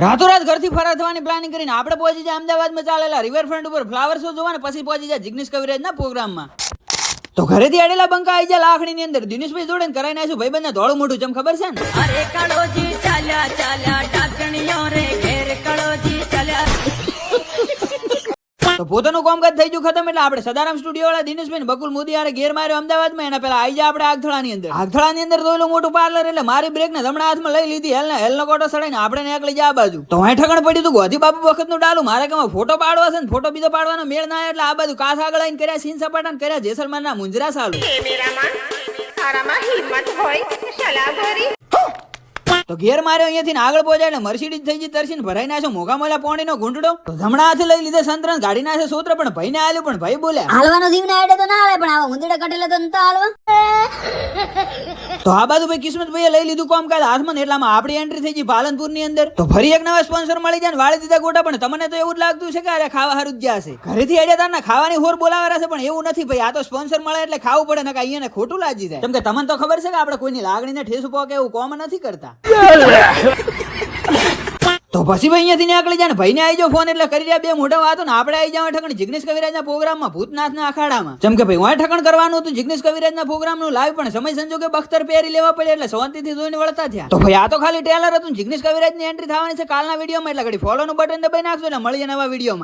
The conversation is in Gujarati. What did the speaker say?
રાતોરાત ઘરથી ફરાર થવાની પ્લાનિંગ કરીને આપણે પહોંચી જાય અમદાવાદમાં ચાલેલા રિવરફ્રન્ટ ઉપર ફ્લાવર શો જોવા ને પછી પહોંચી જાય જિગ્નેશ કવિરાજના પ્રોગ્રામમાં. તો ઘરેથી આડેલા બંકા આવી જાય લાખણીની અંદર દિનેશભાઈ જોડે ને કરાઈ નાખ્યું ભાઈ બંને ધોળું મોઢું ચમ ખબર છે ને. અરે કળોજી ચાલ્યા ચાલ્યા ડાકણીઓ રે ઘેર કળોજી ચાલ્યા. તો પોતાનું કામકાજ થઈ ગયું ખતમ એટલે આપણે સદારામ સ્ટુડિયો વાળા દિનેશભાઈ બકુલ મોદી આરે ઘેર માર્યો અમદાવાદમાં. એના પેલા આવી જાય આપણે આગથળાની અંદર દોયલું મોટું પાર્લર એટલે મારી બ્રેક ને જમણા હાથમાં લઈ લીધી હેલનો કોટો સડાઈને આપણે નીકળી જાય આ બાજુ. તો અહીં ઠગણ પડ્યું હતું ગોધી બાપુ વખતનું ડાલું મારે કે ફોટો પાડવા છે ને ફોટો બીજો પાડવાનો મેળ ના એટલે આ બાજુ કાસ આગળ આવીને કર્યા સીન સપાટા કર્યા જેસલમેરના મુંજરા સાલું. તો ઘેર માર્યો અહીંયાથી આગળ પહોંચાય એટલે મર્સિડીઝ થઈ ગઈ તરસીને ભરાઈ નાખ્યો મોઘા મોલા પોણીનો ઘૂંટડો. તો જમણા હાથે લઈ લીધે સંતરણ ગાડી નાખે સૂત્ર પણ ભાઈને આલ્યું પણ ભાઈ બોલ્યા હાલવાનો જીવ ના આડે તો ના હાલે પણ આવા ઉંદડા કટેલા તો નતા હાલવા. તો આ બાજુ ભાઈ કિસ્મતભાઈએ લઈ લીધું કામકાજ હાથમાં ને એટલામાં આપણી એન્ટ્રી થઈ ગઈ પાલનપુરની અંદર. તો ફરી એક નવા સ્પોન્સર મળી જાય ને વાળી દીધા ગોટા. પણ તમને તો એવું જ લાગતું છે કે અરે ખાવા હારું જ ગયા છે ઘરેથી આડ્યા તારના ખાવાની હોર બોલાવા છે પણ એવું નથી ભાઈ. આ તો સ્પોન્સર મળે એટલે ખાવું પડે ને અહીંયા ખોટું લાગી જાય. કેમ કે તમને તો ખબર છે કે આપણે કોઈની લાગણીને ઠેસ ઉપાવ કે એવું કોમ નથી કરતા. તો પછી ભાઈ અહીંયાથી નીકળી જાય ને ભાઈને આવી જાવ ફોન એટલે કરી રહ્યા બે મોઢા વાતો ને આપણે આવી જાવ ઠકણ જિગ્નેશ કવિરાજના પ્રોગ્રામમાં ભૂતનાથના અખાડામાં. જેમ કે ભાઈ હું ઠકણ કરવાનું હતું જિગ્નેશ કવિરાજના પ્રોગ્રામનું લાઈવ પણ સમય સંજોગે બખ્તર પહેરી લેવા પડે એટલે શાંતિથી જોઈને વળતા થયા. તો ભાઈ આ તો ખાલી ટ્રેલર હતું. જિગ્નેશ કવિરાજની એન્ટ્રી થવાની છે કાલના વિડીયોમાં એટલે ઘડી ફોલોનું બટન દબાઈ નાખજો એટલે મળીએ નવા વિડીયોમાં.